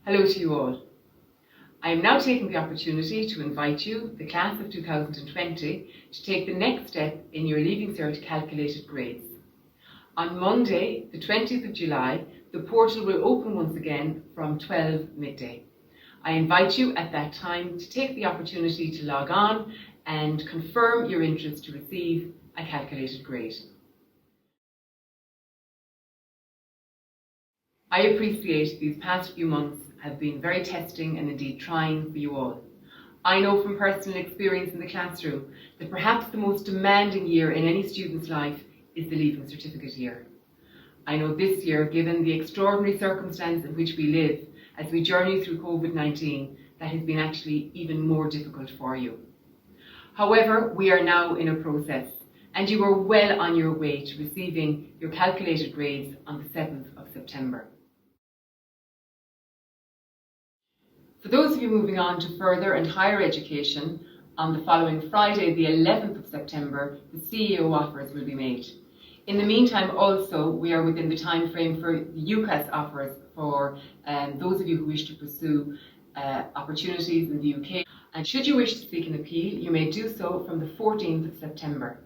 Hello to you all. I am now taking the opportunity to invite you, the class of 2020, to take the next step in your Leaving Cert calculated grades. On Monday, the 20th of July, the portal will open once again from 12 midday. I invite you at that time to take the opportunity to log on and confirm your interest to receive a calculated grade. I appreciate these past few months have been very testing and indeed trying for you all. I know from personal experience in the classroom that perhaps the most demanding year in any student's life is the Leaving Certificate year. I know this year, given the extraordinary circumstance in which we live as we journey through COVID-19, that has been actually even more difficult for you. However, we are now in a process and you are well on your way to receiving your calculated grades on the 7th of September. For those of you moving on to further and higher education, on the following Friday, the 11th of September, the CEO offers will be made. In the meantime, also, we are within the time frame for the UCAS offers for those of you who wish to pursue opportunities in the UK. And should you wish to seek an appeal, you may do so from the 14th of September.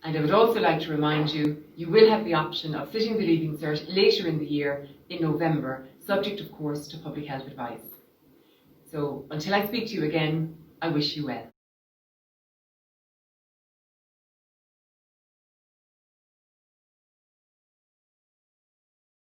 And I would also like to remind you, you will have the option of sitting the Leaving Cert later in the year in November, subject of course to public health advice. So until I speak to you again, I wish you well.